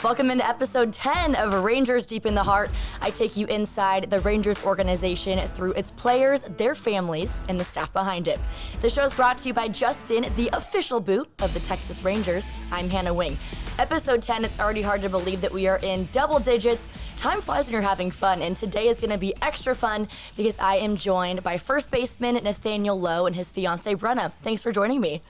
Welcome into episode 10 of Rangers Deep in the Heart. I take you inside the Rangers organization through its players, their families, and the staff behind it. The show is brought to you by Justin, the official boot of the Texas Rangers. I'm Hannah Wing. Episode 10, it's already hard to believe that we are in double digits. Time flies when you're having fun, and today is going to be extra fun because I am joined by first baseman Nathaniel Lowe and his fiancé Brenna. Thanks for joining me.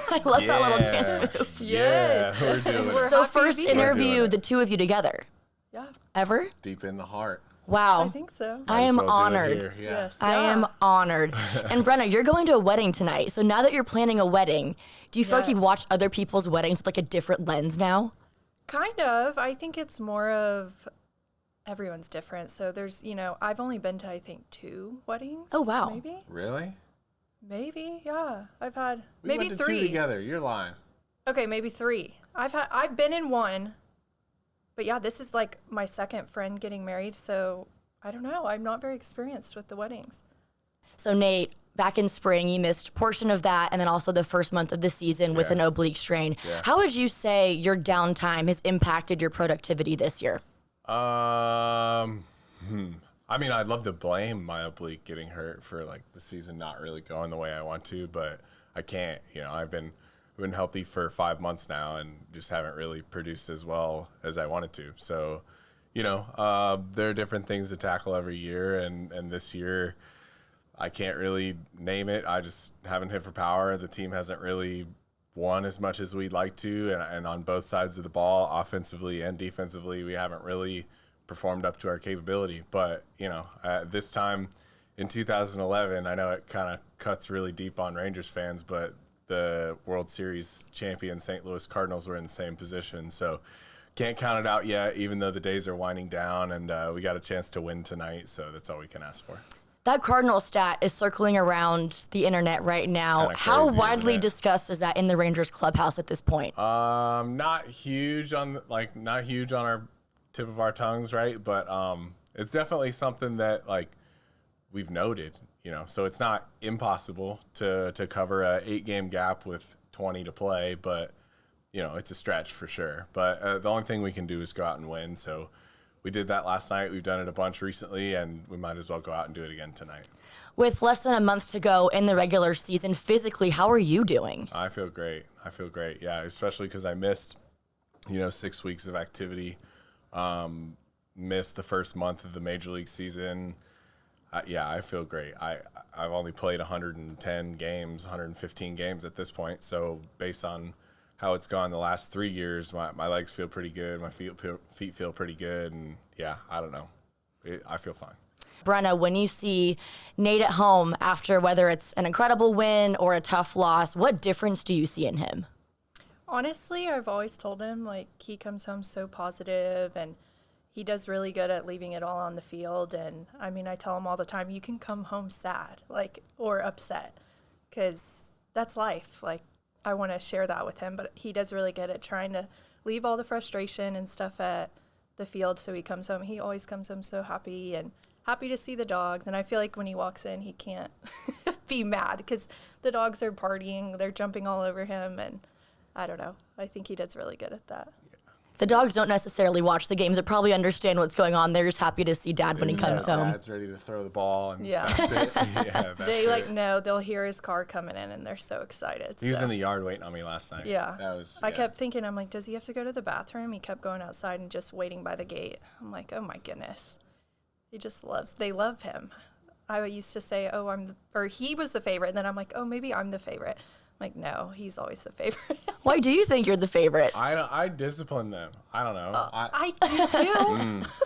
I love that little dance move. Yes. Yeah, we're doing it. So first interview the two of you together. Yeah, Ever? Deep in the heart. Wow. I think so. I am Might as well do it honored. here, yeah. Yes. I am honored. And Brenna, you're going to a wedding tonight. So now that you're planning a wedding, do you feel like you've Yes. watched other people's weddings with like a different lens now? Kind of. I think it's more of everyone's different. So there's, I've only been to, I think, 2 weddings. Oh, wow. Maybe? Really? Yeah. I've had We maybe went to 3. 2 together. You're lying. Okay, maybe 3. I've been in 1. But yeah, this is like my second friend getting married, so I don't know. I'm not very experienced with the weddings. So Nate, back in spring, you missed portion of that and then also the first month of the season with an oblique strain. Yeah. How would you say your downtime has impacted your productivity this year? I mean, I'd love to blame my oblique getting hurt for like the season not really going the way I want to, but I can't. I've been healthy for 5 months now and just haven't really produced as well as I wanted to. So, there are different things to tackle every year, and this year I can't really name it. I just haven't hit for power. The team hasn't really won as much as we'd like to, and on both sides of the ball, offensively and defensively, we haven't really performed up to our capability. But, this time in 2011, I know it kind of cuts really deep on Rangers fans, but the World Series champion St. Louis Cardinals were in the same position. So can't count it out yet, even though the days are winding down, and we got a chance to win tonight. So that's all we can ask for. That Cardinal stat is circling around the internet right now. Kinda How crazy, widely isn't it? discussed is that in the Rangers clubhouse at this point? Not huge on our tip of our tongues, right? But it's definitely something that we've noted, so it's not impossible to cover a 8-game gap with 20 to play, but it's a stretch for sure. But the only thing we can do is go out and win. So we did that last night. We've done it a bunch recently, and we might as well go out and do it again tonight. With less than a month to go in the regular season, physically, how are you doing? I feel great. Yeah, especially because I missed 6 weeks of activity. Missed the first month of the Major League season. I feel great. I've only played 115 games at this point. So based on how it's gone the last 3 years, my legs feel pretty good. My feet feel pretty good. And I don't know. I feel fine. Brenna, when you see Nate at home after whether it's an incredible win or a tough loss, what difference do you see in him? Honestly, I've always told him, he comes home so positive, and he does really good at leaving it all on the field. And, I tell him all the time, you can come home sad, or upset, because that's life. I want to share that with him, but he does really good at trying to leave all the frustration and stuff at the field, so he always comes home so happy and happy to see the dogs. And I feel like when he walks in, he can't be mad, because the dogs are partying, they're jumping all over him, and I don't know. I think he does really good at that. The dogs don't necessarily watch the games or probably understand what's going on. They're just happy to see Dad when he comes home. Dad's ready to throw the ball, and Yeah. that's it. That's They it. know they'll hear his car coming in, and they're so excited. He was so. in the yard waiting on me last night. Yeah. I Yeah. kept thinking, I'm like, does he have to go to the bathroom? He kept going outside and just waiting by the gate. I'm like, oh my goodness. They love him. I used to say, he was the favorite. And then I'm like, oh, maybe I'm the favorite. I'm like, no, he's always the favorite. Why do you think you're the favorite? I discipline them. I don't know. I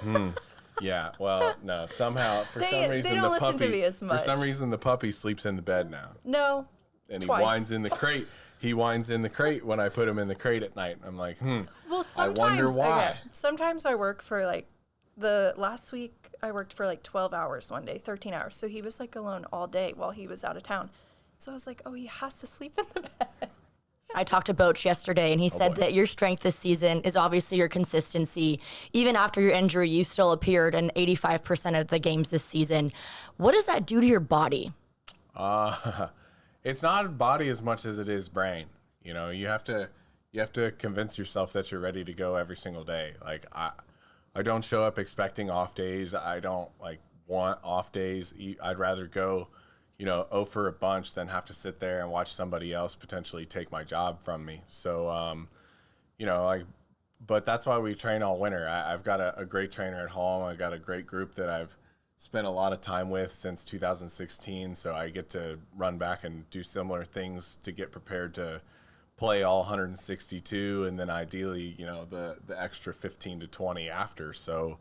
do too. Yeah, well, no. Somehow, for They- some they reason, don't the listen puppy. to me as For much. some reason, the puppy sleeps in the bed now, No. and Twice. he whines in the crate. He whines in the crate when I put him in the crate at night. I'm like, Well, I sometimes, wonder why. okay, sometimes I work for the last week I worked for 12 hours one day, 13 hours. So he was alone all day while he was out of town. So I was like, oh, he has to sleep in the bed. I talked to Boach yesterday, and he said that your strength this season is obviously your consistency. Even after your injury, you still appeared in 85% of the games this season. What does that do to your body? It's not body as much as it is brain. You have to you have to convince yourself that you're ready to go every single day. Like I don't show up expecting off days. I don't like want off days. I'd rather go, 0 for a bunch than have to sit there and watch somebody else potentially take my job from me. So, but that's why we train all winter. I've got a great trainer at home. I've got a great group that I've spent a lot of time with since 2016. So I get to run back and do similar things to get prepared to play all 162, and then ideally, the extra 15 to 20 after. So,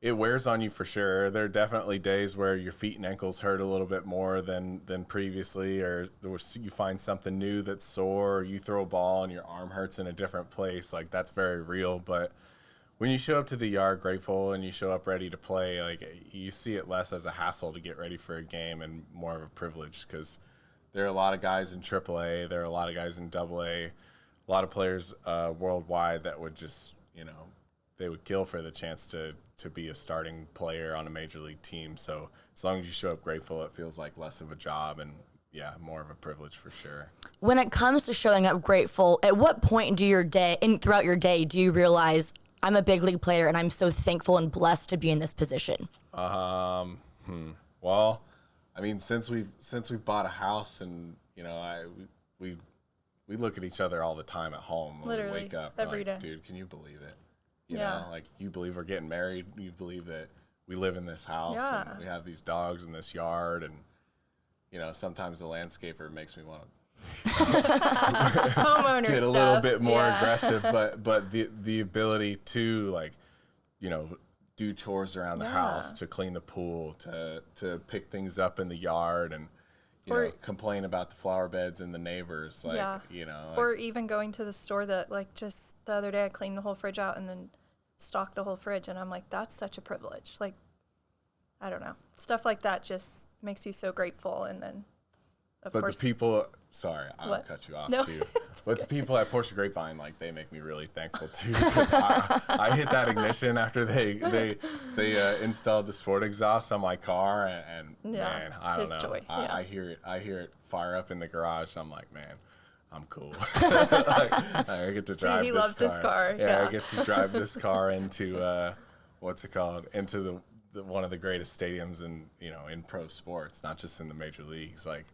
it wears on you for sure. There are definitely days where your feet and ankles hurt a little bit more than previously, or you find something new that's sore, or you throw a ball and your arm hurts in a different place. Like, that's very real. But when you show up to the yard grateful and you show up ready to play, like, you see it less as a hassle to get ready for a game and more of a privilege, because there are a lot of guys in AAA, there are a lot of guys in AA, a lot of players worldwide that would just, they would kill for the chance to be a starting player on a major league team. So as long as you show up grateful, it feels like less of a job and, yeah, more of a privilege for sure. When it comes to showing up grateful, at what point throughout your day do you realize I'm a big league player and I'm so thankful and blessed to be in this position? Well, I mean, since we've bought a house, and we look at each other all the time at home when Literally, we wake up. every day. Dude, can you believe it? You know, like, you believe we're getting married. You believe that we live in this house and we have these dogs in this yard, and sometimes the landscaper makes me want to Homeowner get a stuff. little bit more aggressive, but the ability to, like, do chores around the house, to clean the pool, to pick things up in the yard, and complain about the flower beds and the neighbors, or even going to the store. That, like, just the other day I cleaned the whole fridge out and then stocked the whole fridge, and I'm like, that's such a privilege. Like, I don't know, stuff like that just makes you so grateful. And then of course the people, sorry, I'll cut you off too. But the people at Porsche Grapevine, like, they make me really thankful too, because I hit that ignition after they installed the sport exhaust on my car, and man, I don't know. Joy. I hear it fire up in the garage. I'm like, man, I'm cool. Like, I get to drive. He loves this car. Yeah, I get to drive this car into what's it called? Into the one of the greatest stadiums in pro sports, not just in the major leagues. Like,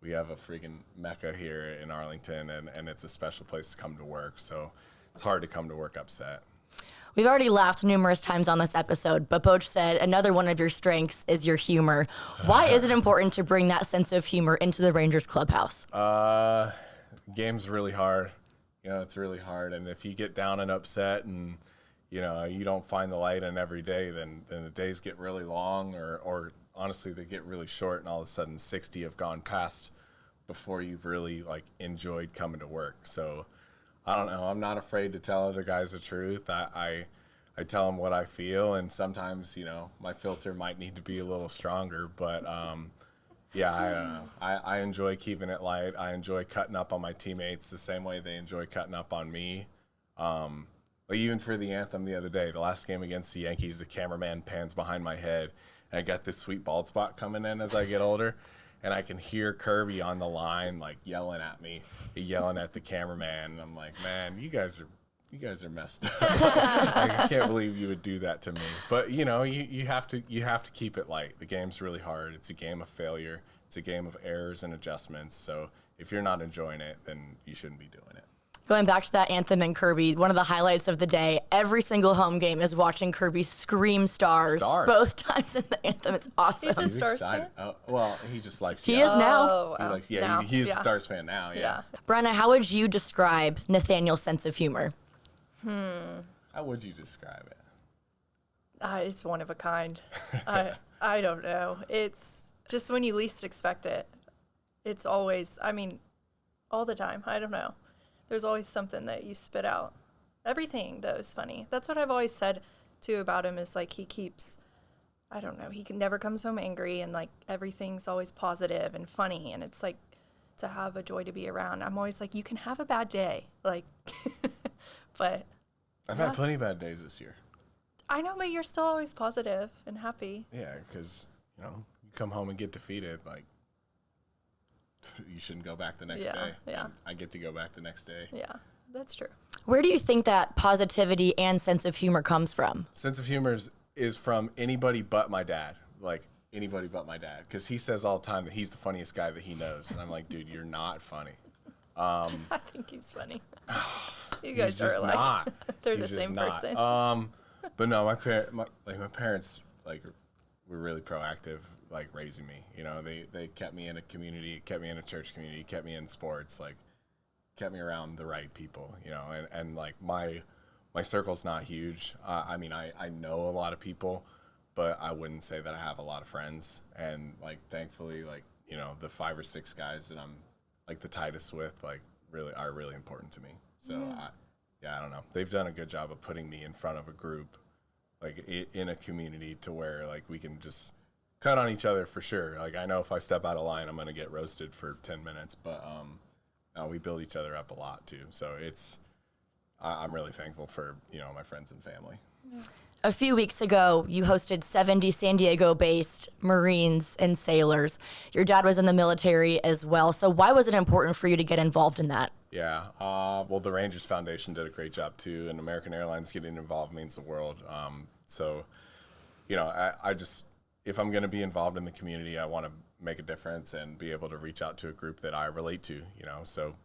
we have a freaking mecca here in Arlington, and it's a special place to come to work. So it's hard to come to work upset. We've already laughed numerous times on this episode, but Boch said another one of your strengths is your humor. Why is it important to bring that sense of humor into the Rangers clubhouse? Game's really hard. It's really hard. And if you get down and upset and, you don't find the light in every day, then the days get really long, or honestly, they get really short, and all of a sudden 60 have gone past before you've really, like, enjoyed coming to work. So I don't know. I'm not afraid to tell other guys the truth. I tell them what I feel, and sometimes, my filter might need to be a little stronger, but I enjoy keeping it light. I enjoy cutting up on my teammates the same way they enjoy cutting up on me. Like, even for the anthem the other day, the last game against the Yankees, the cameraman pans behind my head, and I got this sweet bald spot coming in as I get older, and I can hear Kirby on the line, like, yelling at me, yelling at the cameraman, and I'm like, man, you guys are messed up. Like, I can't believe you would do that to me. But you have to keep it light. The game's really hard. It's a game of failure. It's a game of errors and adjustments. So if you're not enjoying it, then you shouldn't be doing it. Going back to that anthem and Kirby, one of the highlights of the day, every single home game is watching Kirby scream stars. Both times in the anthem. It's awesome. He's a Stars fan? Well, he just likes He is now. He's a Stars fan now, yeah. Brenna, how would you describe Nathaniel's sense of humor? How would you describe it? It's one of a kind. I don't know. It's just when you least expect it. It's always, all the time. I don't know. There's always something that you spit out. Everything, though, is funny. That's what I've always said, too, about him, is, like, he never comes home angry, and, like, everything's always positive and funny, and it's, like, to have a joy to be around. I'm always like, you can have a bad day, like, but. I've had plenty of bad days this year. I know, but you're still always positive and happy. Yeah, because, you come home and get defeated, like, you shouldn't go back the next Yeah, day. yeah. And I get to go back the next day. Yeah, that's true. Where do you think that positivity and sense of humor comes from? Sense of humor is from anybody but my dad. Like, anybody but my dad. Because he says all the time that he's the funniest guy that he knows. And I'm like, dude, you're not funny. I think he's funny. You He's guys just are like, not. they're He's the just same not. person. But no, my parents like were really proactive, like raising me. You know, they kept me in a community, kept me in a church community, kept me in sports, like kept me around the right people. You know, and like my circle's not huge. I mean, I know a lot of people, but I wouldn't say that I have a lot of friends. And like, thankfully, like, you know, the 5 or 6 guys that I'm like the tightest with, like, are really important to me. So I don't know. They've done a good job of putting me in front of a group, like in a community, to where like we can just cut on each other for sure. Like, I know if I step out of line, I'm gonna get roasted for 10 minutes, but we build each other up a lot too. So I'm really thankful for, you know, my friends and family. A few weeks ago, you hosted 70 San Diego-based Marines and sailors. Your dad was in the military as well. So why was it important for you to get involved in that? Yeah, well, the Rangers Foundation did a great job too, and American Airlines getting involved means the world. So, you know, I just, if I'm going to be involved in the community, I want to make a difference and be able to reach out to a group that I relate to, you know. So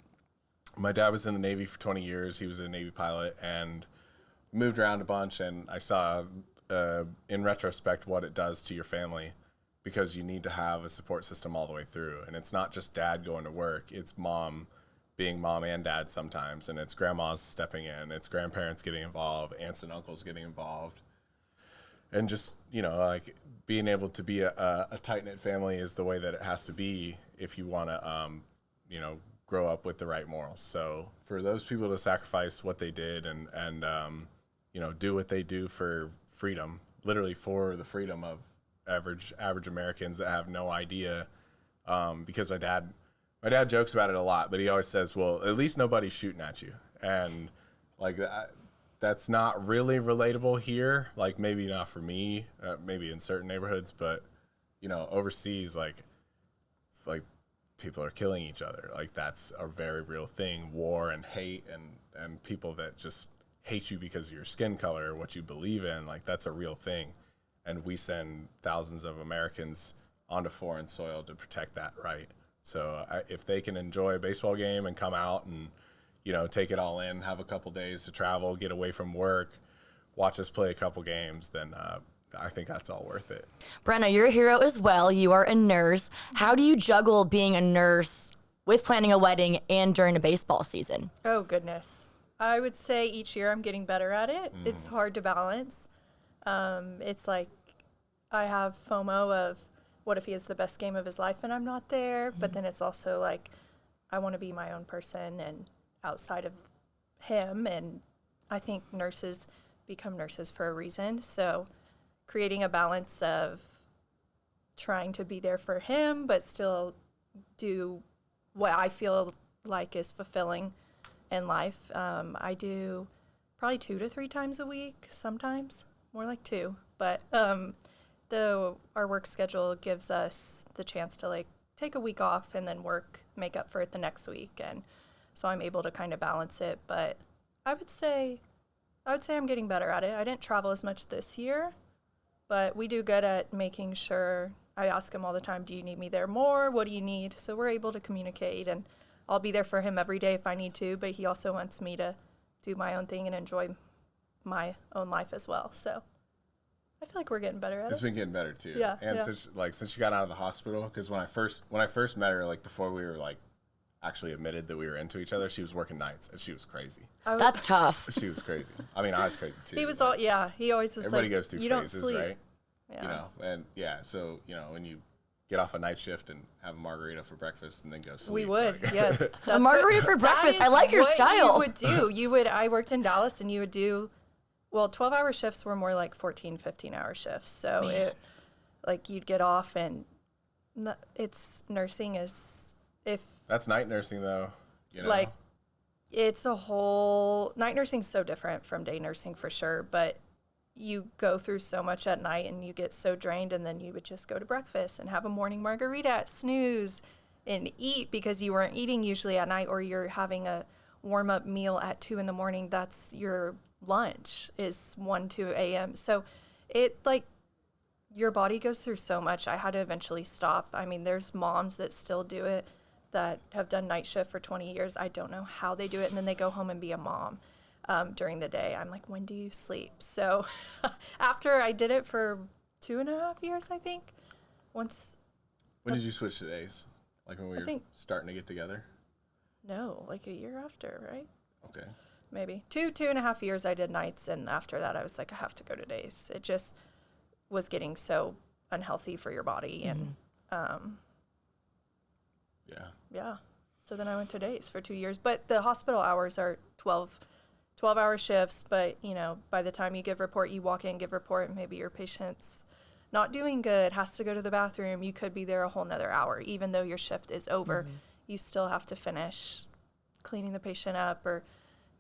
my dad was in the Navy for 20 years. He was a Navy pilot and moved around a bunch, and I saw, in retrospect, what it does to your family, because you need to have a support system all the way through. And it's not just dad going to work, it's mom being mom and dad sometimes, and it's grandmas stepping in, it's grandparents getting involved, aunts and uncles getting involved. And just, you know, like, being able to be a tight-knit family is the way that it has to be if you want to, you know, grow up with the right morals. So for those people to sacrifice what they did and you know, do what they do for freedom, literally for the freedom of average Americans that have no idea, because my dad jokes about it a lot, but he always says, well, at least nobody's shooting at you. And like, that's not really relatable here. Like, maybe not for me, maybe in certain neighborhoods, but, you know, overseas, like people are killing each other. Like, that's a very real thing. War and hate and people that just hate you because of your skin color or what you believe in, like, that's a real thing. And we send thousands of Americans onto foreign soil to protect that right. So if they can enjoy a baseball game and come out and, you know, take it all in, have a couple days to travel, get away from work, watch us play a couple games, then I think that's all worth it. Brenna, you're a hero as well. You are a nurse. How do you juggle being a nurse with planning a wedding and during a baseball season? Oh, goodness. I would say each year I'm getting better at it. It's hard to balance. It's like I have FOMO of what if he has the best game of his life and I'm not there? But then it's also like I want to be my own person and outside of him. And I think nurses become nurses for a reason. So creating a balance of trying to be there for him but still do what I feel like is fulfilling in life. I do probably 2 to 3 times a week, sometimes more like 2. But our work schedule gives us the chance to like take a week off and then make up for it the next week, and so I'm able to kind of balance it. But I would say I'm getting better at it. I didn't travel as much this year, but we do good at making sure. I ask him all the time, do you need me there more? What do you need? So we're able to communicate, and I'll be there for him every day if I need to, but he also wants me to do my own thing and enjoy my own life as well. So I feel like we're getting better at it. It's been getting better too. Yeah. And yeah. since she got out of the hospital, because when I first met her, like before we were like actually admitted that we were into each other, she was working nights and she was crazy. That's tough. She was crazy. I mean, I was crazy too. He was all, yeah, he always was everybody like, goes through you phases, don't sleep. right? Yeah. You know, and yeah, so, you know, when you get off a night shift and have a margarita for breakfast and then go sleep. We would, like, yes. A margarita for breakfast. I like your style. You would do. I worked in Dallas, and you would do, well, 12-hour shifts were more like 14, 15-hour shifts. So you'd get off, and nursing is, that's night nursing though. You know? Like, it's a whole, night nursing's so different from day nursing for sure, but you go through so much at night and you get so drained, and then you would just go to breakfast and have a morning margarita at Snooze and eat because you weren't eating usually at night, or you're having a warm-up meal at 2 in the morning. That's your lunch is 2 a.m. So it like your body goes through so much. I had to eventually stop. I mean, there's moms that still do it that have done night shift for 20 years. I don't know how they do it. And then they go home and be a mom during the day. I'm like, when do you sleep? So after I did it for 2.5 years, I think. When did you switch to days? Like when we were starting to get together? No, like a year after, right? Okay. Maybe. 2.5 years I did nights, and after that I was like, I have to go to days. It just was getting so unhealthy for your body, and yeah. So then I went to days for 2 years. But the hospital hours are 12-hour shifts, but, you know, by the time you give report, you walk in, give report, and maybe your patient's not doing good, has to go to the bathroom. You could be there a whole nother hour. Even though your shift is over, you still have to finish cleaning the patient up or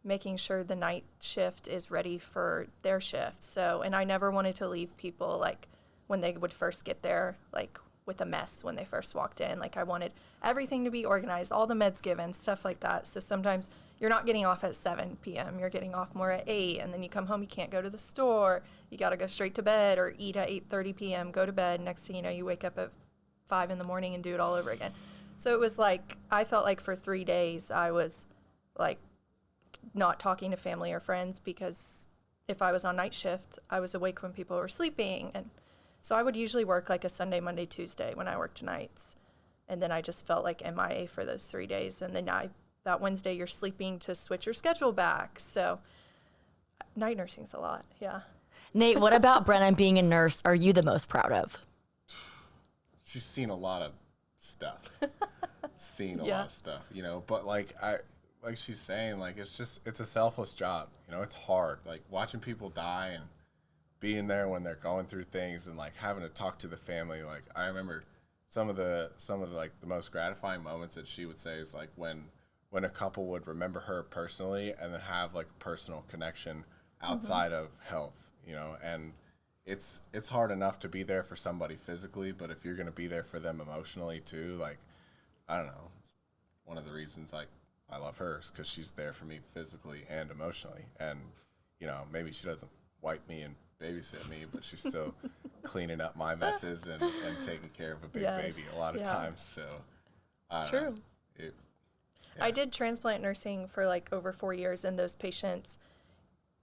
making sure the night shift is ready for their shift. So, and I never wanted to leave people, like, when they would first get there, like, with a mess when they first walked in. Like, I wanted everything to be organized, all the meds given, stuff like that. So sometimes you're not getting off at 7 p.m. You're getting off more at 8, and then you come home, you can't go to the store. You got to go straight to bed or eat at 8:30 p.m., go to bed. Next thing you know, you wake up at 5 in the morning and do it all over again. So it was like, I felt like for 3 days I was, like, not talking to family or friends, because if I was on night shift, I was awake when people were sleeping. And so I would usually work like a Sunday, Monday, Tuesday when I worked nights. And then I just felt like MIA for those 3 days. And then that Wednesday you're sleeping to switch your schedule back. So night nursing's a lot, yeah. Nate, what about Brenna being a nurse are you the most proud of? She's seen a lot of stuff. Lot of stuff, you know, but like she's saying, like, it's a selfless job. You know, it's hard. Like, watching people die and being there when they're going through things, and like having to talk to the family. Like, I remember some of the like the most gratifying moments that she would say is like when a couple would remember her personally and then have like a personal connection outside of health, you know. And it's hard enough to be there for somebody physically, but if you're going to be there for them emotionally too, like, I don't know, it's one of the reasons I love her is because she's there for me physically and emotionally. And, you know, maybe she doesn't wipe me and babysit me, but she's still cleaning up my messes and taking care of a big baby a lot of times. So, True. I did transplant nursing for like over 4 years, and those patients,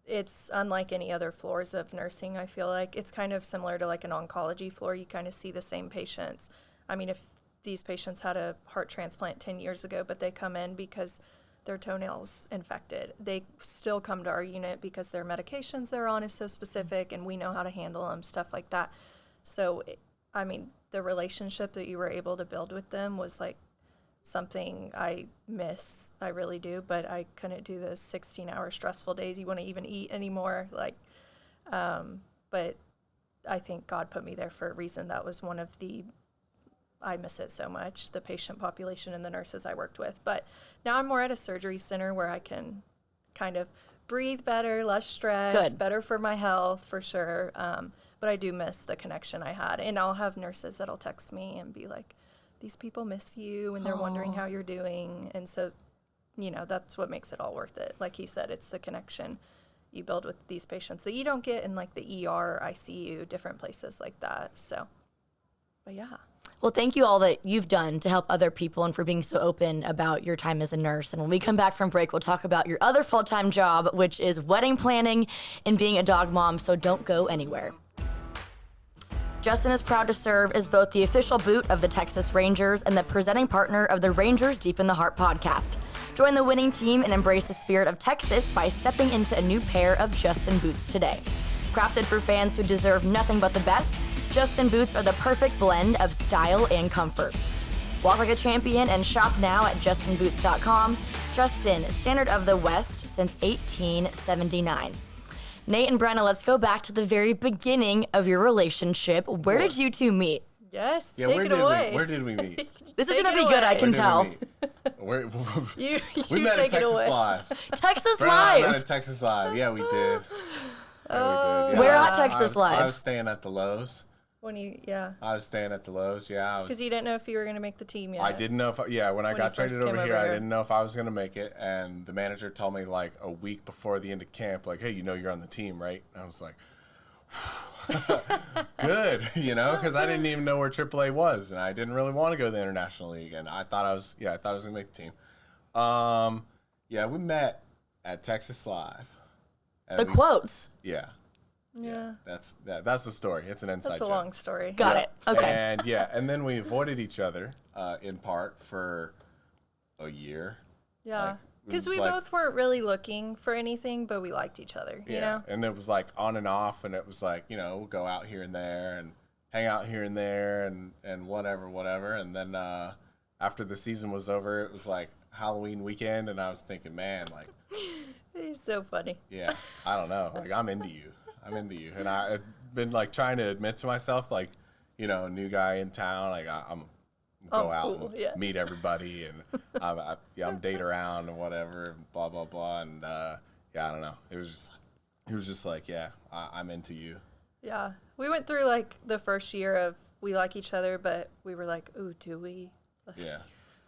it's unlike any other floors of nursing. I feel like it's kind of similar to like an oncology floor. You kind of see the same patients. I mean, if these patients had a heart transplant 10 years ago, but they come in because their toenails infected, they still come to our unit because their medications they're on is so specific, and we know how to handle them, stuff like that. So, I mean, the relationship that you were able to build with them was like something I miss. I really do, but I couldn't do those 16-hour stressful days you want to even eat anymore. Like, but I think God put me there for a reason. That was one of the, I miss it so much, the patient population and the nurses I worked with. But now I'm more at a surgery center where I can kind of breathe better, less stress, better for my health for sure. But I do miss the connection I had. And I'll have nurses that'll text me and be like, these people miss you and they're wondering how you're doing. And so, you know, that's what makes it all worth it. Like he said, it's the connection you build with these patients that you don't get in like the ER, ICU, different places like that. So, but yeah. Well, thank you all that you've done to help other people and for being so open about your time as a nurse. And when we come back from break, we'll talk about your other full-time job, which is wedding planning and being a dog mom. So don't go anywhere. Justin is proud to serve as both the official boot of the Texas Rangers and the presenting partner of the Rangers Deep in the Heart podcast. Join the winning team and embrace the spirit of Texas by stepping into a new pair of Justin boots today. Crafted for fans who deserve nothing but the best, Justin boots are the perfect blend of style and comfort. Walk like a champion and shop now at justinboots.com. Justin, standard of the West since 1879. Nate and Brenna, let's go back to the very beginning of your relationship. Where did you two meet? Yes, take it away. Where did we meet? This is going to be good, I can tell. We met at Texas Live. Texas Brenna Live. and I met at Texas Live. Yeah, we did. Where at Texas Live? I was staying at the Lowe's. I was staying at the Lowe's. Yeah, Because you didn't know if you were going to make the team yet. I didn't know if when I got he first traded over came here, over I here. didn't know if I was gonna make it, and the manager told me like a week before the end of camp, like, hey, you're on the team, right? And I was like, good, because I didn't even know where AAA was, and I didn't really want to go to the International League, and I thought I was gonna make the team. We met at Texas Live. The quotes. Yeah. Yeah. That's the story. It's an inside That's a joke. long story. Got it. Okay. And then we avoided each other in part for a year. Yeah. Like, Because it was we like- both weren't really looking for anything, but we liked each other, you know? And it was like on and off, and it was like, we'll go out here and there and hang out here and there and whatever. And then after the season was over, it was like Halloween weekend, and I was thinking, man, like, He's so funny. yeah, I don't know. Like, I'm into you. And I've been like trying to admit to myself, like, new guy in town, like I'm go out cool. and Yeah. meet everybody, and I'm date around and whatever, blah blah blah, and I don't know. It was just like, yeah, I'm into you. Yeah. We went through like the first year of we like each other, but we were like, ooh, do we? Yeah,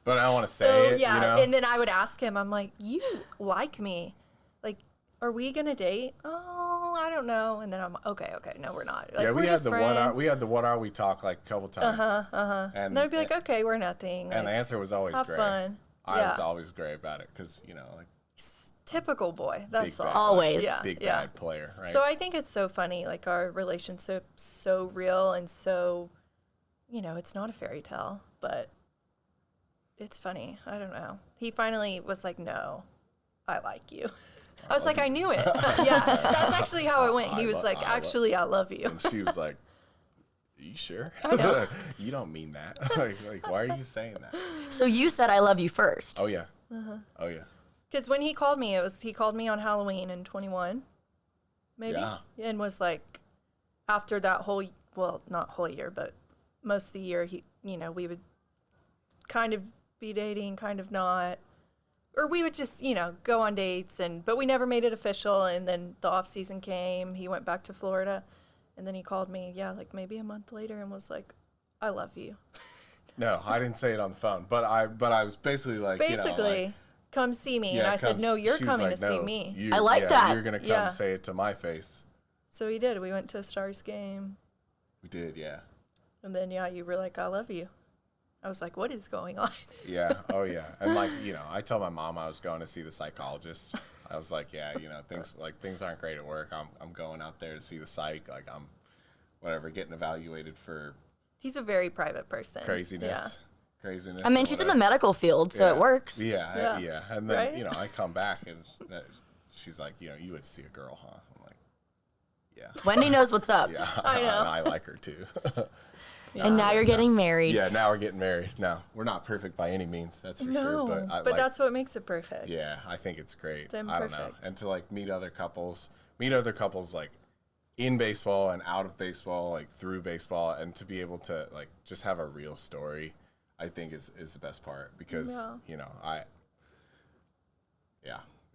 but I don't want to say So, it. yeah. And then I would ask him, I'm like, you like me? Like, are we going to date? Oh, I don't know. And then I'm okay, no, we're not. Like, yeah, we're we had just the friends. what are we talk like a couple times. And they'd be like, okay, we're nothing. and the Like, answer was always have great. fun. I was Yeah. always great about it because like typical boy. That's big all. bad, Always. Yeah. big yeah. bad player, right? So I think it's so funny, like our relationship's so real and so, it's not a fairy tale, but it's funny. I don't know. He finally was like, no, I like you. I was like, I knew it. Yeah, that's actually how it went. He was like, actually, I love you. And she was like, "Are you sure? You don't mean that. like, why are you saying that?" So you said I love you first. Oh yeah. Oh yeah. Because when he called me, he called me on Halloween in 21, maybe, Yeah. and was like, after that not whole year, but most of the year, we would kind of be dating, kind of not. Or we would just, go on dates, but we never made it official. And then the off season came. He went back to Florida, and then he called me, like maybe a month later, and was like, "I love you." No, I didn't say it on the phone, but I was basically like, come see me. yeah, And I said, "No, you're she was coming like, to see "No, me." I like that. You're gonna come Yeah. say it to my face. So he did. We went to a Stars game, We did, yeah. and then you were like, "I love you." I was like, "What is going on?" Yeah. Oh yeah. And like, I told my mom I was going to see the psychologist. I was like, yeah, things aren't great at work. I'm going out there to see the psych. Like I'm getting evaluated for He's a very private person. craziness. Craziness. I mean, or she's in whatever. the medical field, so it works. Yeah. Yeah. And then, Right? I come back and she's like, you would see a girl, huh? I'm like, yeah. Wendy knows what's up. Yeah. I know. And I like her too. And now you're getting married. Yeah, now we're getting married. No, we're not perfect by any means, that's for No, sure. but that's what makes it perfect. yeah, I think it's great. Damn I don't know. perfect. And to like meet other couples like in baseball and out of baseball, like through baseball, and to be able to like just have a real story, I think is the best part because,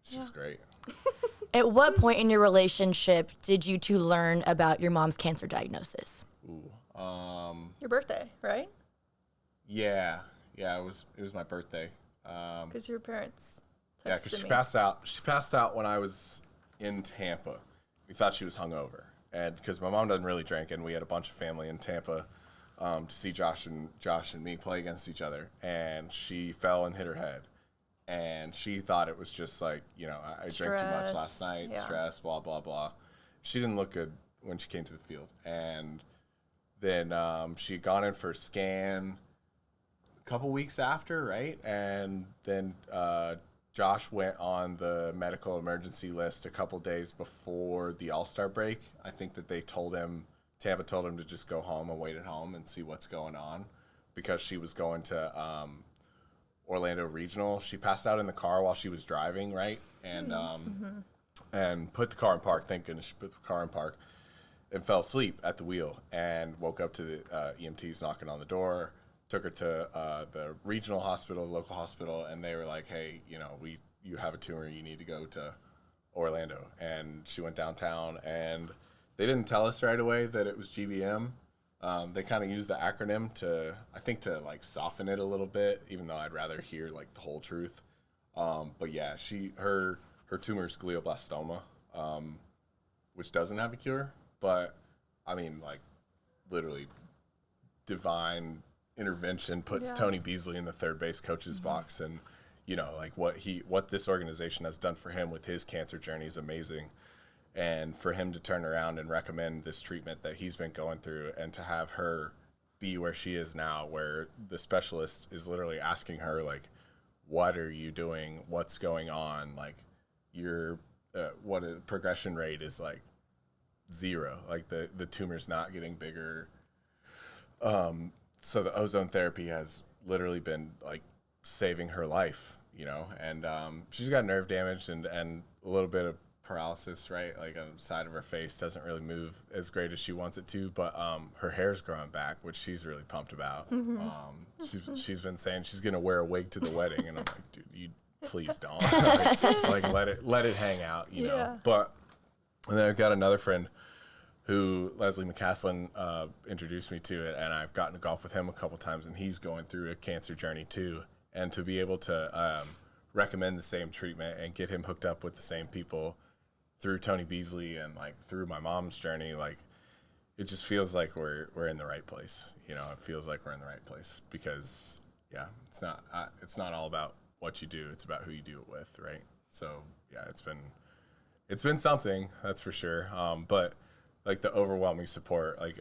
it's just great. At what point in your relationship did you two learn about your mom's cancer diagnosis? Your birthday, right? Yeah, it was my birthday. Because your parents texted Yeah, because she me. passed out. She passed out when I was in Tampa. We thought she was hungover, and because my mom doesn't really drink, and we had a bunch of family in Tampa to see Josh and me play against each other, and she fell and hit her head, and she thought it was just like I drank too much last Stress, night, yeah. stress, blah blah blah. She didn't look good when she came to the field, and then she had gone in for a scan a couple weeks after, right? And then Josh went on the medical emergency list a couple days before the All-Star break. I think that Tampa told him to just go home and wait at home and see what's going on because she was going to Orlando Regional. She passed out in the car while she was driving, right? And and put the car in park, thank goodness she put the car in park, and fell asleep at the wheel and woke up to the EMTs knocking on the door. Took her to the regional hospital, local hospital, and they were like, "Hey, you have a tumor. You need to go to Orlando." And she went downtown, and they didn't tell us right away that it was GBM. They kind of use the acronym to like soften it a little bit, even though I'd rather hear like the whole truth. But yeah, her tumor is glioblastoma, which doesn't have a cure. But I mean, like, literally, divine intervention puts Tony Beasley in the third base coach's box, and like what this organization has done for him with his cancer journey is amazing. And for him to turn around and recommend this treatment that he's been going through, and to have her be where she is now, where the specialist is literally asking her, like, what are you doing? What's going on? Like, your progression rate is like 0. Like, the tumor's not getting bigger. So the ozone therapy has literally been like saving her life, and she's got nerve damage and a little bit of paralysis, right? Like, on the side of her face doesn't really move as great as she wants it to, but her hair's growing back, which she's really pumped about. She's been saying she's gonna wear a wig to the wedding, and I'm like, dude, you please don't. like let it hang out, know. But and then I've got another friend who Leslie McCaslin introduced me to it, and I've gotten to golf with him a couple times, and he's going through a cancer journey too. And to be able to recommend the same treatment and get him hooked up with the same people through Tony Beasley and like through my mom's journey, like, it just feels like we're in the right place. It feels like we're in the right place because it's not all about what you do, it's about who you do it with, right? So yeah, it's been something, that's for sure. But like, the overwhelming support, like,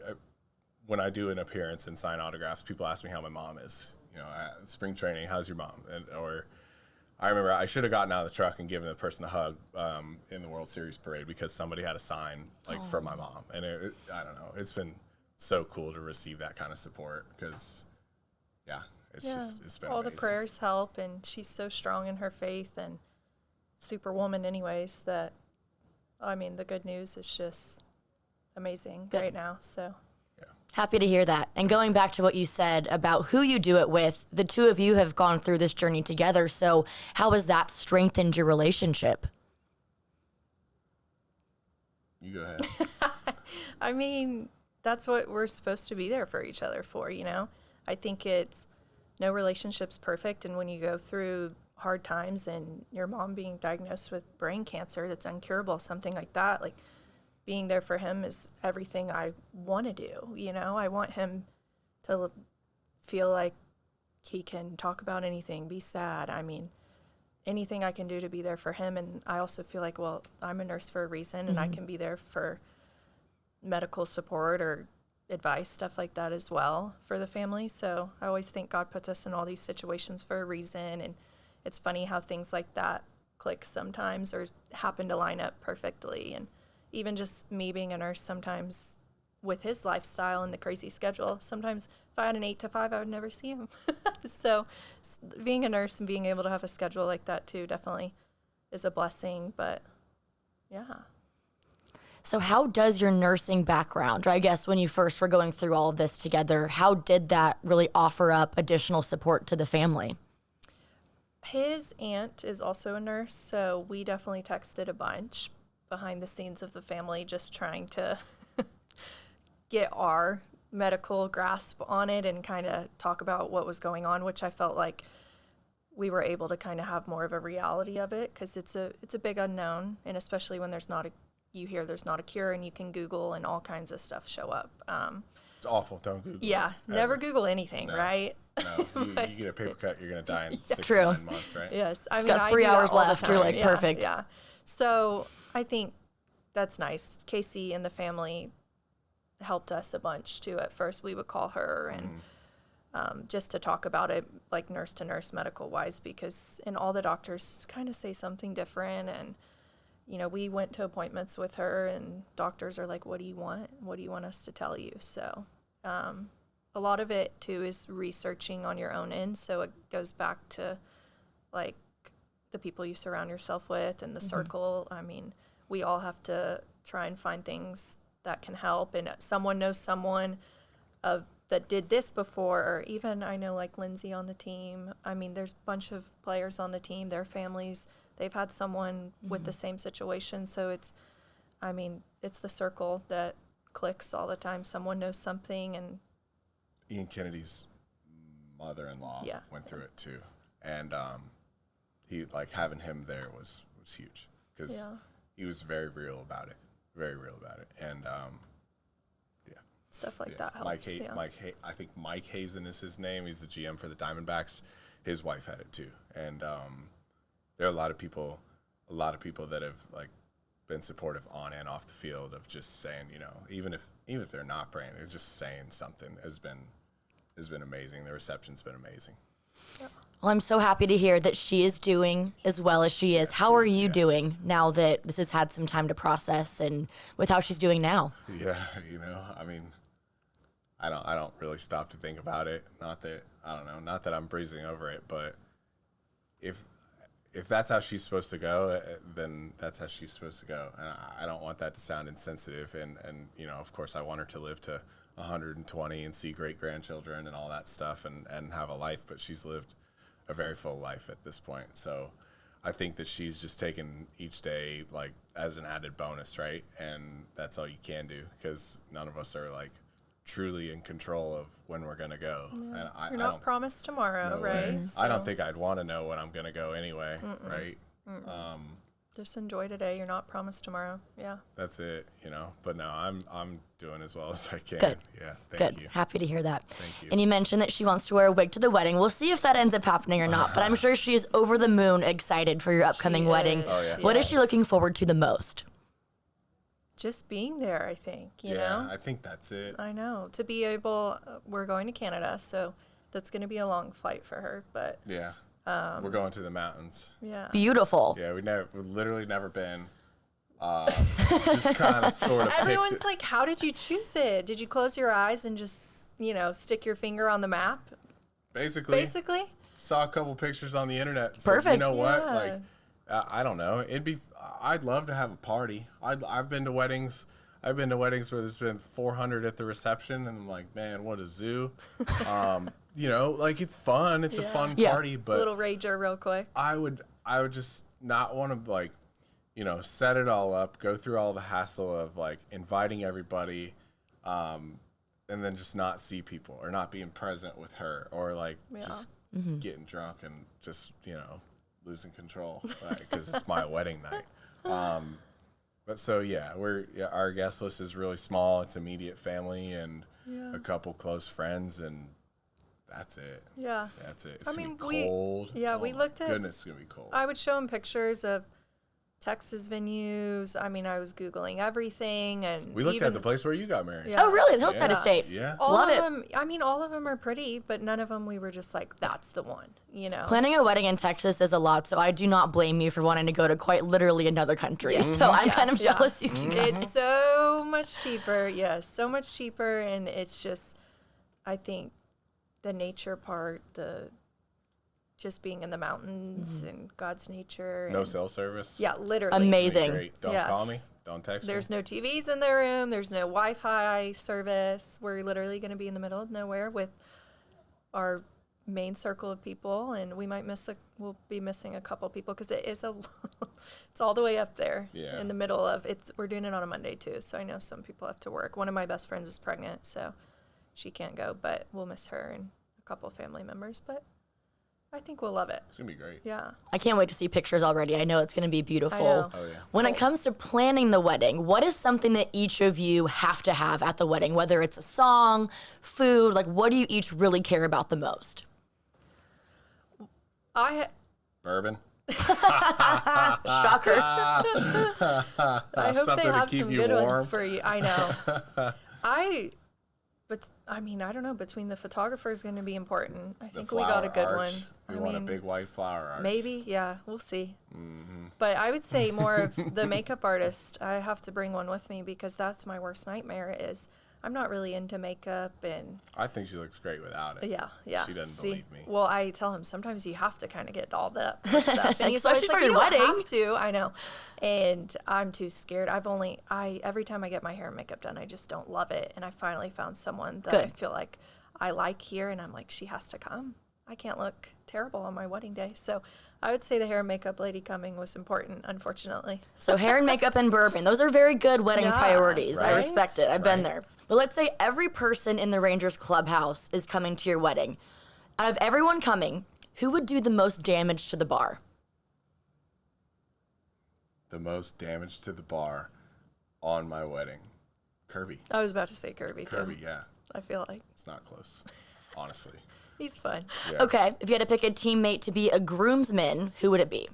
when I do an appearance and sign autographs, people ask me how my mom is. At spring training, how's your mom? Or I remember I should have gotten out of the truck and given the person a hug in the World Series parade because somebody had a sign like from my mom, and I don't know, it's been so cool to receive that kind of support because it's been all amazing. The prayers help, and she's so strong in her faith and superwoman anyways that, I mean, the good news is just amazing right now. So happy to hear that. And going back to what you said about who you do it with, the two of you have gone through this journey together. So how has that strengthened your relationship? You go ahead. I mean, that's what we're supposed to be there for each other for, I think no relationship's perfect. And when you go through hard times and your mom being diagnosed with brain cancer that's incurable, something like that, like, being there for him is everything I want to do. I want him to feel like he can talk about anything, be sad. I mean, anything I can do to be there for him. And I also feel like, well, I'm a nurse for a reason, and I can be there for medical support or advice, stuff like that as well for the family. So I always think God puts us in all these situations for a reason. And it's funny how things like that click sometimes or happen to line up perfectly. And even just me being a nurse, sometimes with his lifestyle and the crazy schedule, sometimes if I had an 8 to 5, I would never see him. So being a nurse and being able to have a schedule like that too definitely is a blessing. But yeah. So how does your nursing background, or I guess when you first were going through all of this together, how did that really offer up additional support to the family? His aunt is also a nurse, so we definitely texted a bunch behind the scenes of the family, just trying to get our medical grasp on it and kind of talk about what was going on, which I felt like we were able to kind of have more of a reality of it, because it's a big unknown, and especially when there's not a cure, and you can Google and all kinds of stuff show up. It's awful. Don't Google. Yeah, never Google anything, No. right? No, you get a paper cut, you're gonna die in 6 True. to 9 months, right? Yes, I mean, Got 3 I do that hours all the left. You're time. like, Yeah, perfect. Yeah. So I think that's nice. Casey and the family helped us a bunch too. At first, we would call her and just to talk about it, like nurse to nurse, medical wise, because all the doctors kind of say something different. And we went to appointments with her, and doctors are like, "What do you want? What do you want us to tell you?" So a lot of it too is researching on your own end. So it goes back to like the people you surround yourself with and the circle. I mean, we all have to try and find things that can help. And someone knows someone that did this before, or even I know like Lindsay on the team. I mean, there's a bunch of players on the team, their families, they've had someone with the same situation. So it's the circle that clicks all the time. Someone knows something, and Ian Kennedy's mother-in-law went through it too, and he like having him there was huge because he was very real about it, and stuff like that helps. I think Mike Hazen is his name. He's the GM for the Diamondbacks. His wife had it too, and there are a lot of people that have like been supportive on and off the field of just saying, you know, even if they're not praying, they're just saying something has been amazing. The reception's been amazing. Yeah. Well, I'm so happy to hear that she is doing as well as she is. How are you doing now that this has had some time to process and with how she's doing now? Yeah, you know, I mean, I don't really stop to think about it. Not that I'm breezing over it, but if that's how she's supposed to go, then that's how she's supposed to go. And I don't want that to sound insensitive. And you know, of course, I want her to live to 120 and see great grandchildren and all that stuff and have a life. But she's lived a very full life at this point. So I think that she's just taken each day like as an added bonus, right? And that's all you can do because none of us are like truly in control of when we're going to go. Yeah. And You're not promised tomorrow, right? So. I don't think I'd want to know when I'm going to go anyway, right? Just enjoy today. You're not promised tomorrow. Yeah. That's it, you know. But no, I'm doing as well as I can. Good. Yeah, thank you. Good. Happy to hear that. Thank you. And you mentioned that she wants to wear a wig to the wedding. We'll see if that ends up happening or not, but I'm sure she is over the moon excited for your upcoming wedding. Oh, yeah. What is she looking forward to the most? Just being there, I think, you know? Yeah, I think that's it. I know. To be able, we're going to Canada, so that's going to be a long flight for her, but... Yeah. We're going to the mountains. Yeah. Beautiful. Yeah, we've literally never been. Just kind of sort of Everyone's like, how did you choose it? Did you close your eyes and just, you know, stick your finger on the map? Basically. Saw a couple pictures on the internet. So Perfect. You know what? Yeah. Like, I don't know. I'd love to have a party. I've been to weddings. I've been to weddings where there's been 400 at the reception, and I'm like, man, what a zoo. You know, like it's fun. It's a fun party, but little rager, real quick. I would just not want to like, you know, set it all up, go through all the hassle of like inviting everybody, and then just not see people or not being present with her or like just getting drunk and just, you know, losing control because it's my wedding night. But so yeah, our guest list is really small. It's immediate family and a couple close friends, and that's it. Yeah, that's it. It's gonna be cold. We looked at. Goodness, it's gonna be cold. I would show him pictures of Texas venues. I mean, I was Googling everything, and we looked at the place where you got married. Oh, really? The Hillside Estate. Yeah. Love it. I mean, all of them are pretty, but none of them we were just like, that's the one, you know? Planning a wedding in Texas is a lot, so I do not blame you for wanting to go to quite literally another country. So I'm kind of jealous you can go. It's so much cheaper. Yes, so much cheaper, and it's just, I think, the nature part, just being in the mountains and God's nature. No cell service. Yeah, literally. Amazing. Great. Don't call me. Don't text me. There's no TVs in their room. There's no Wi-Fi service. We're literally going to be in the middle of nowhere with our main circle of people, and we might we'll be missing a couple people because it is it's all the way up there in the middle of we're doing it on a Monday too, so I know some people have to work. One of my best friends is pregnant, so she can't go, but we'll miss her and a couple of family members, but I think we'll love it. It's going to be great. Yeah. I can't wait to see pictures already. I know it's going to be beautiful. I know. Oh, yeah. When it comes to planning the wedding, what is something that each of you have to have at the wedding? Whether it's a song, food, like what do you each really care about the most? I Bourbon. Shocker. hope Something they to have keep some you good warm. ones for you. I know. But I mean, I don't know. Between the photographer is going to be important. I think we got a good one. We want a big white flower arch. Maybe, yeah, we'll see. But I would say more of the makeup artist. I have to bring one with me because that's my worst nightmare. Is I'm not really into makeup, and I think she looks great without it. Yeah. She doesn't believe me. Well, I tell him sometimes you have to kind of get dolled up for stuff, and he's always Especially like, for "You your don't wedding." have to." I know, and I'm too scared. Every time I get my hair and makeup done, I just don't love it, and I finally found someone that I feel like I like here, and I'm like, she has to come. I can't look terrible on my wedding day, so I would say the hair and makeup lady coming was important, unfortunately. So hair and makeup and bourbon, those are very good wedding Yeah, priorities. I right? respect it. I've been there. But let's say every person in the Rangers clubhouse is coming to your wedding. Out of everyone coming, who would do the most damage to the bar? The most damage to the bar on my wedding. Kirby. I was about to say Kirby, too. Kirby, yeah. I feel like It's not close, honestly. he's fun. Yeah. Okay, if you had to pick a teammate to be a groomsman, who would it be?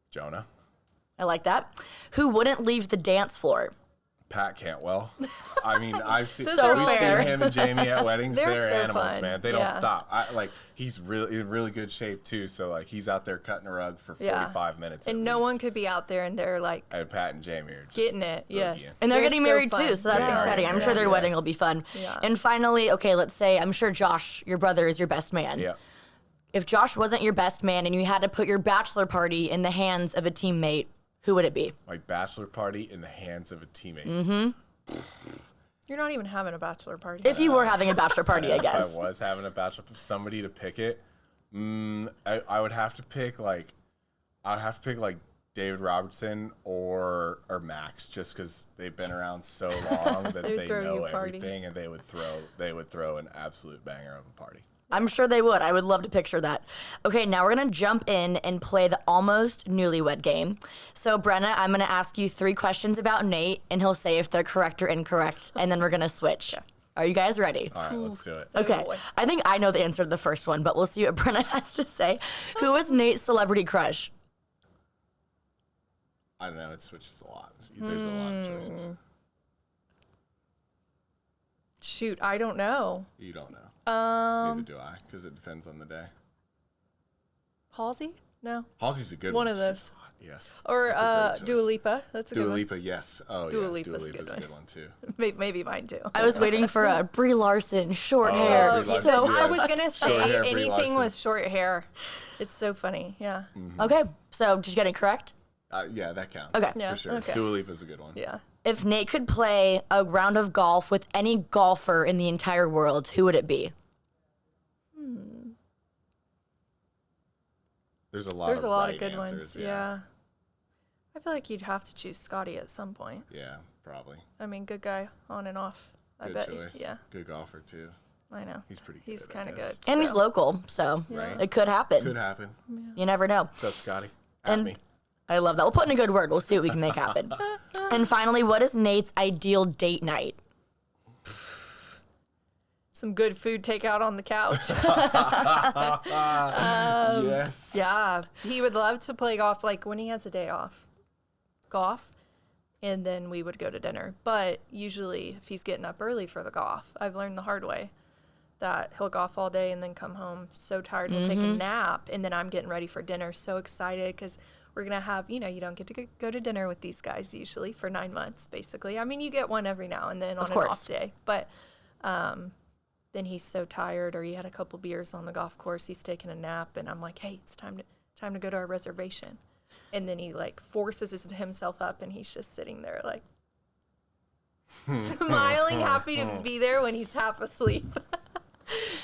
Jonah. I like that. Who wouldn't leave the dance floor? Pat Cantwell. I mean, we've seen fair. him and Jamie at weddings. They're They're so animals, fun. man. They Yeah. don't stop. He's really in really good shape too. So like, he's out there cutting a rug for 45 minutes. And at no least. one could be out there and they're like And Pat and Jamie are just getting it. boogie Yes. And they're getting so married fun. too, so that's They are, exciting. I'm sure their yeah. wedding will be fun. Yeah. And finally, okay, let's say, I'm sure Josh, your brother, is your best man. Yeah. If Josh wasn't your best man and you had to put your bachelor party in the hands of a teammate, who would it be? My bachelor party in the hands of a teammate. Mm-hmm. You're not even having a bachelor party. If you were having a bachelor party, I guess. If I was having a bachelor, somebody to pick it, I would have to pick like David Robertson or Max, just because they've been around so long that They would they throw know you a party. everything, and they would throw an absolute banger of a party. I'm sure they would. I would love to picture that. Okay, now we're going to jump in and play the almost newlywed game. So, Brenna, I'm going to ask you 3 questions about Nate, and he'll say if they're correct or incorrect, and then we're going to switch. Are you guys ready? All right, let's do it. Okay. boy. I think I know the answer to the first one, but we'll see what Brenna has to say. Who was Nate's celebrity crush? I don't know. It switches a lot. There's a lot of choices. Shoot, I don't know. You don't know. Neither do I, because it depends on the day. Halsey? No. Halsey's a good One one. of those. She's hot, yes. Or That's a great choice. Dua Lipa. That's a good Dua one. Lipa, yes. Oh, Dua yeah. Lipa's Dua a good Lipa's a one. good one, too. Maybe mine too. I was waiting for a Brie Larson, short hair. Brie Larson, So, yeah. I was gonna say hair, Brie anything Larson. with short hair. It's so funny. Yeah. okay, so did you get it correct? Yeah, that counts. Okay. Yeah, For sure. okay. Dua Lipa's a good one. Yeah. If Nate could play a round of golf with any golfer in the entire world, who would it be? There's a lot There's of a lot right of good answers, ones. Yeah. I feel like you'd have to choose Scotty at some point. Yeah, probably. I mean, good guy on and off. I Good bet. choice. Yeah. Good golfer, too. I know. He's pretty good. He's I kind of guess. good. And he's so. local, so Right. it could happen. Could happen. You never know. What's up, Scotty? At And me. I love that. We'll put in a good word. We'll see what we can make happen. And finally, what is Nate's ideal date night? Some good food takeout on the couch. Yes. Yeah. He would love to play golf, like when he has a day off. Golf. And then we would go to dinner. But usually, if he's getting up early for the golf, I've learned the hard way that he'll golf all day and then come home so tired, he'll take a nap. And then I'm getting ready for dinner, so excited because we're going to have, you don't get to go to dinner with these guys usually for 9 months, basically. I mean, you get one every now and then on an off day. But then he's so tired, or he had a couple beers on the golf course, he's taking a nap, and I'm like, hey, it's time to go to our reservation. And then he like forces himself up, and he's just sitting there like smiling, happy to be there when he's half asleep.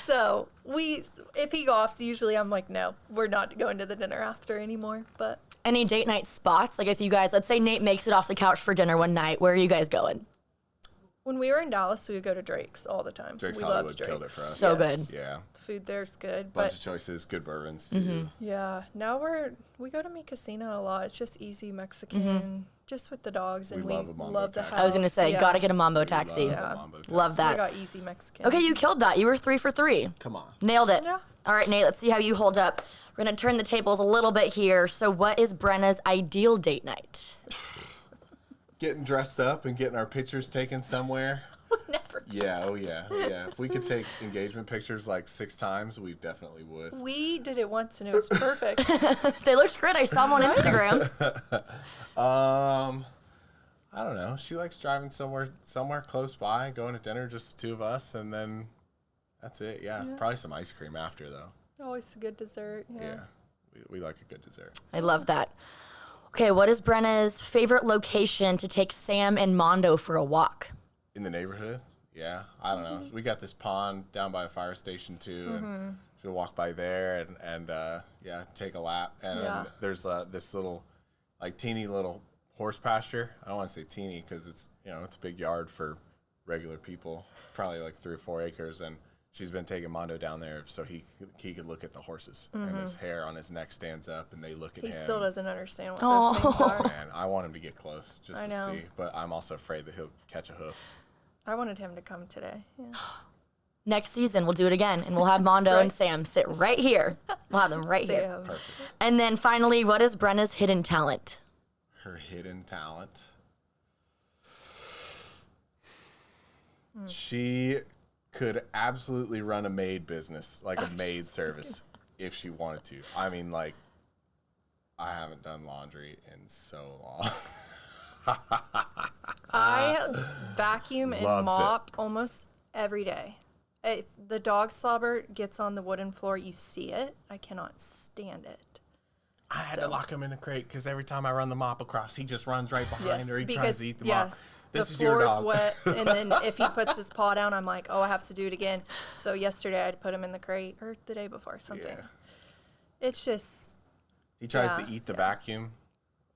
So if he golfs, usually I'm like, no, we're not going to the dinner after anymore. But Any date night spots? Like if you guys, let's say Nate makes it off the couch for dinner one night, where are you guys going? when we were in Dallas, we would go to Drake's all the time. Drake's we Hollywood loved Drake's. killed it for us. So Yes. good. Yeah. The food there's good, Bunch but of choices, good bourbons too. yeah, now we go to Mi Casino a lot. It's just easy Mexican, just with the dogs, and We we love a Mambo love the taxi. house. I was gonna say, yeah. gotta get a Mambo taxi. Love Yeah. the Mambo taxi. Love We that. got easy Mexican. Okay, you killed that. You were 3 for 3. Come on. Nailed it. Yeah. All right, Nate, let's see how you hold up. We're going to turn the tables a little bit here. So, what is Brenna's ideal date night? Getting dressed up and getting our pictures taken somewhere. Never. Yeah, oh yeah, yeah. If we could take engagement pictures like 6 times, we definitely would. We did it once and it was perfect. They looked great. I saw them on Instagram. I don't know. She likes driving somewhere close by, going to dinner, just the 2 of us, and then that's it. Yeah, probably some ice cream after though. Always a good dessert. Yeah. Yeah, we like a good dessert. I love that. Okay, what is Brenna's favorite location to take Sam and Mondo for a walk? In the neighborhood, yeah. I don't know. We got this pond down by a fire station too, and she'll walk by there and yeah, take a lap. And Yeah. there's this little, like teeny little horse pasture. I don't want to say teeny because it's, you know, it's a big yard for regular people, probably like 3 or 4 acres. And she's been taking Mondo down there so he could look at the horses, and his hair on his neck stands up, and they look at him. He still doesn't understand what those things are. Man, I want him to get close just I to know. see, but I'm also afraid that he'll catch a hoof. I wanted him to come today. Yeah. Next season, we'll do it again, and we'll have Mondo and Right. Sam sit right here. We'll have them right here. Sam. Perfect. And then finally, what is Brenna's hidden talent? Her hidden talent. She could absolutely run a maid business, like a maid service, if she wanted to. I mean, like, I haven't done laundry in so long. I vacuum and Loves it. mop almost every day. If the dog slobber gets on the wooden floor, you see it. I cannot stand it. I had to lock him in a crate because every time I run the mop across, he just runs right behind Yes, her. He tries because to eat the yeah, mop. This the is your floor is dog. wet, and then if he puts his paw down, I'm like, oh, I have to do it again. So yesterday I'd put him in the crate, or the day before, something. Yeah. It's just He tries Yeah, to eat the vacuum.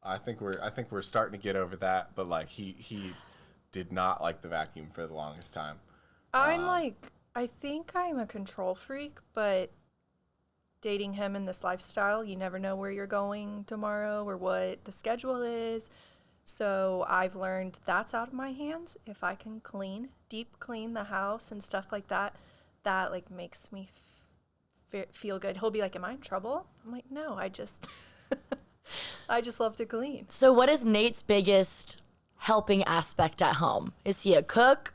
I think we're starting to get over that, but like he did not like the vacuum for the longest time. I'm like, I think I'm a control freak, but dating him in this lifestyle, you never know where you're going tomorrow or what the schedule is. So I've learned that's out of my hands. If I can deep clean the house and stuff like that, that like makes me feel good. He'll be like, "Am I in trouble?" I'm like, "No, I just I just love to clean." So, what is Nate's biggest helping aspect at home? Is he a cook?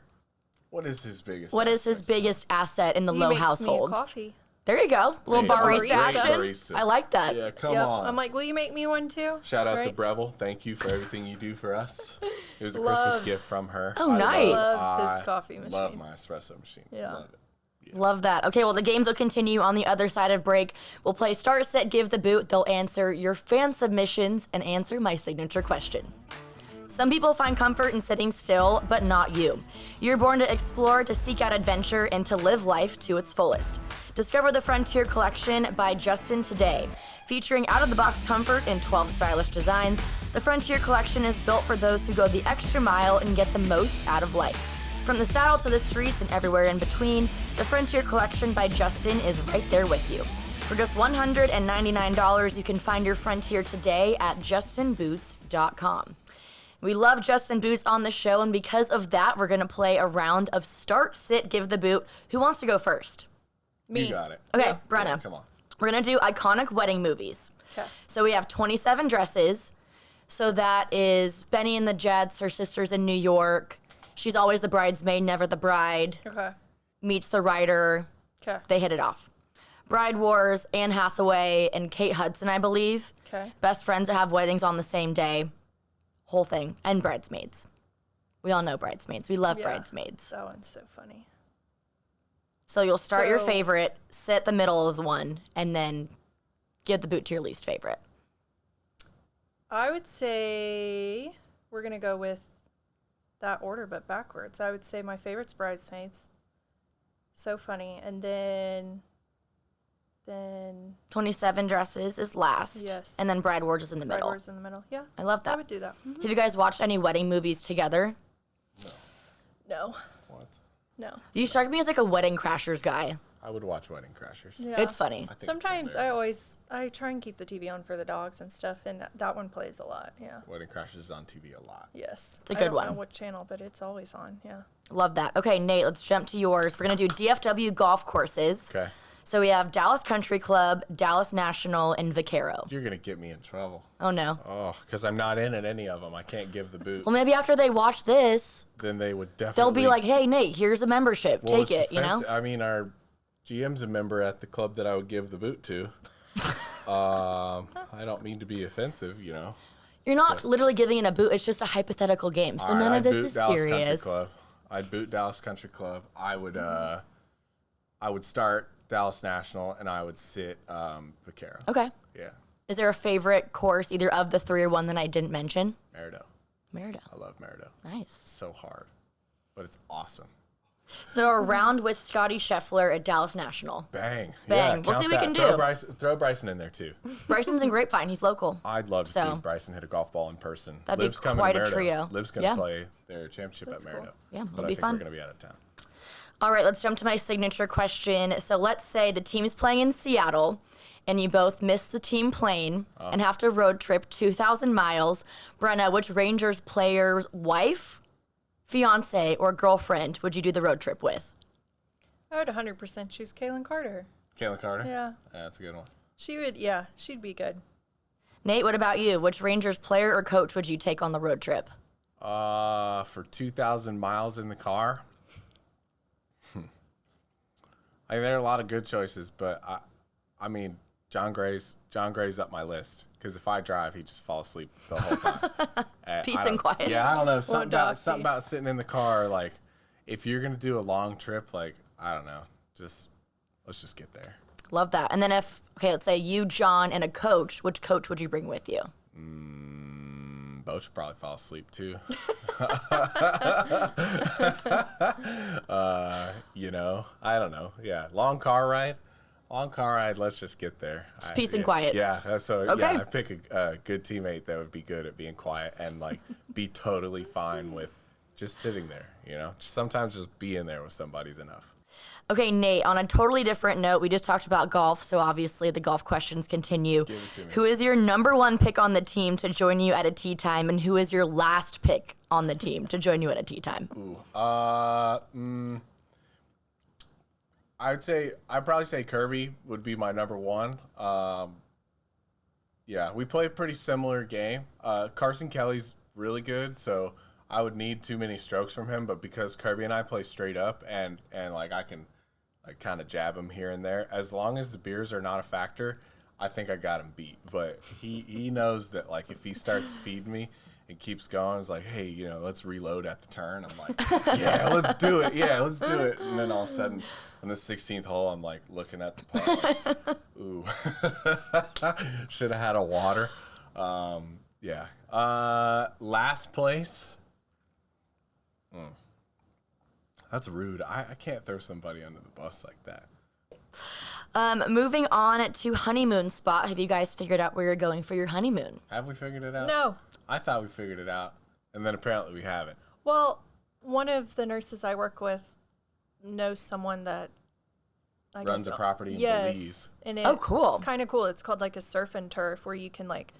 What is his biggest? What is his biggest asset in the He Lowe makes household? me coffee. There you go. Little Hey, barista barista. action. Barista. I like that. Yeah, come Yep. on. I'm like, "Will you make me one too?" Shout out to Right? Breville. Thank you for everything you do for us. It was a Loves- Christmas gift from her. Oh, nice. Loves his coffee Love machine. my espresso machine. Yeah. Love it. Love that. Okay, well, the games will continue on the other side of break. We'll play Start, Set, Give the Boot. They'll answer your fan submissions and answer my signature question. Some people find comfort in sitting still, but not you. You're born to explore, to seek out adventure, and to live life to its fullest. Discover the Frontier Collection by Justin today. Featuring out-of-the-box comfort in 12 stylish designs, the Frontier Collection is built for those who go the extra mile and get the most out of life. From the saddle to the streets and everywhere in between, the Frontier Collection by Justin is right there with you. For just $199, you can find your Frontier today at justinboots.com. We love Justin Boots on the show, and because of that, we're going to play a round of Start, Sit, Give the Boot. Who wants to go first? Me. You got it. Okay, Yeah. Brenna. Yeah, come on. We're going to do iconic wedding movies. Okay. So we have 27 dresses. So that is Benny and the Jets, her sister's in New York. She's always the bridesmaid, never the bride. Okay. Meets the writer. Okay. They hit it off. Bride Wars, Anne Hathaway and Kate Hudson, I believe. Okay. Best friends that have weddings on the same day. Whole thing. And Bridesmaids. We all know Bridesmaids. We love Yeah. Bridesmaids. That one's so funny. So you'll start your So- favorite, sit the middle of the one, and then give the boot to your least favorite. I would say we're going to go with that order, but backwards. I would say my favorite's Bridesmaids. So funny. And then 27 dresses is last. Yes. And then Bride Wars is in the Bride middle. Wars in the middle. Yeah. I love I that. would do that. Have you guys watched any wedding movies together? No. What? No. You strike me as like a Wedding Crashers guy. I would watch Wedding Crashers. Yeah. It's funny. I think it's Sometimes hilarious. I try and keep the TV on for the dogs and stuff, and that one plays a lot. Yeah. Wedding Crashers is on TV a lot. Yes. It's a I good don't one. know what channel, but it's always on. Yeah. Love that. Okay, Nate, let's jump to yours. We're going to do DFW golf courses. Okay. So we have Dallas Country Club, Dallas National, and Vaquero. You're gonna get me in trouble. Oh, no. Oh, because I'm not in at any of them. I can't give the boot. Well, maybe after they watch this, Then they would definitely. they'll be like, hey, Nate, here's a membership. Well, Take it's it, you know? offensive. I mean, our GM's a member at the club that I would give the boot to. I don't mean to be offensive, you know. You're not literally giving it a boot. It's just a hypothetical game. So All right, none of I'd this boot is Dallas Country serious. Club. I'd boot Dallas Country Club. I would start Dallas National, and I would sit Vaquero. Okay. Yeah, Is there a favorite course, either of the three or one that I didn't mention? Merido. Merido. I love Merido. Nice. So hard, but it's awesome. So a round with Scotty Scheffler at Dallas National. Bang. Bang. Yeah, We'll see what we can throw do. Throw Bryson in there, too. Bryson's in Grapevine. He's local. I'd love to So- see Bryson hit a golf ball in person. That'd be Liv's coming quite to a Merida. trio. Liv's going to Yeah. play their championship at Merida. cool. Yeah, it'll but I be think fun. we're going to be out of town. All right, let's jump to my signature question. So let's say the team's playing in Seattle and you both miss the team plane and have to road trip 2,000 miles. Brenna, which Rangers player's wife, fiance, or girlfriend would you do the road trip with? I would 100% choose Kaylin Carter. Caitlin Carter? Yeah. That's a good one. She'd be good. Nate, what about you? Which Rangers player or coach would you take on the road trip? For 2,000 miles in the car, I mean, there are a lot of good choices, but I mean, John Gray's up my list because if I drive, he just falls asleep the whole time. Peace and quiet. Yeah, I don't know. Something dox you. about sitting in the car. Like, if you're gonna do a long trip, like I don't know, let's just get there. Love that. And then let's say you, John, and a coach, which coach would you bring with you? Bo should probably fall asleep too. I don't know. Yeah, long car ride. Let's just get there. Just peace and quiet. Yeah. So Okay. yeah, I pick a good teammate that would be good at being quiet and like be totally fine with just sitting there. Sometimes just being there with somebody's enough. Okay, Nate, on a totally different note, we just talked about golf, so obviously the golf questions continue. Give it to me. Who is your number one pick on the team to join you at a tee time, and who is your last pick on the team to join you at a tee time? I'd probably say Kirby would be my number one. Yeah, we play a pretty similar game. Carson Kelly's really good, so I would need too many strokes from him, but because Kirby and I play straight up and like I can like kind of jab him here and there, as long as the beers are not a factor, I think I got him beat. But he knows that like if he starts feeding me and keeps going, it's like, hey, let's reload at the turn. I'm like, yeah, let's do it. Yeah, let's do it. And then all of a sudden on the 16th hole, I'm like looking at the putt, like, ooh, should have had a water. Yeah. Last place. That's rude. I can't throw somebody under the bus like that. Moving on to honeymoon spot. Have you guys figured out where you're going for your honeymoon? Have we figured it out? No. I thought we figured it out, and then apparently we haven't. Well, one of the nurses I work with knows someone that Runs a property in yes, Belize. And Oh, cool. It's kind of cool. It's called like a surf and turf where you can like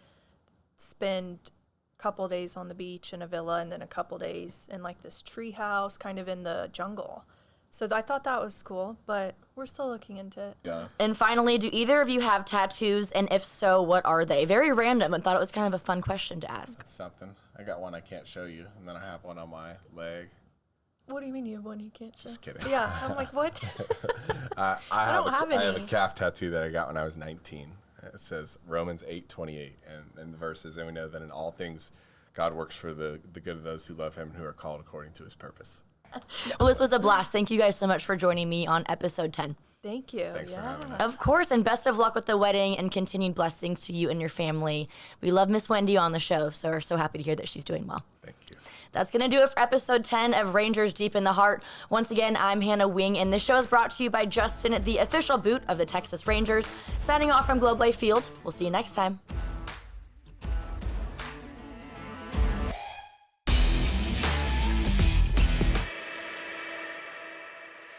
spend a couple days on the beach in a villa and then a couple days in like this tree house kind of in the jungle. So I thought that was cool, but we're still looking into it. Yeah. And finally, do either of you have tattoos? And if so, what are they? Very random, and thought it was kind of a fun question to ask. That's something. I got one I can't show you, and then I have one on my leg. What do you mean you have one you can't show? Just kidding. Yeah, I'm like, what? I don't have I have a any. calf tattoo that I got when I was 19. It says Romans 8:28, and the verses, and we know that in all things God works for the good of those who love him and who are called according to his purpose. Well, this was a blast. Thank you guys so much for joining me on episode 10. Thank you. Thanks for having us. Of course, and best of luck with the wedding and continued blessings to you and your family. We love Miss Wendy on the show, so we're so happy to hear that she's doing well. Thank you. That's going to do it for episode 10 of Rangers Deep in the Heart. Once again, I'm Hannah Wing, and this show is brought to you by Justin, the official boot of the Texas Rangers. Signing off from Globe Life Field. We'll see you next time.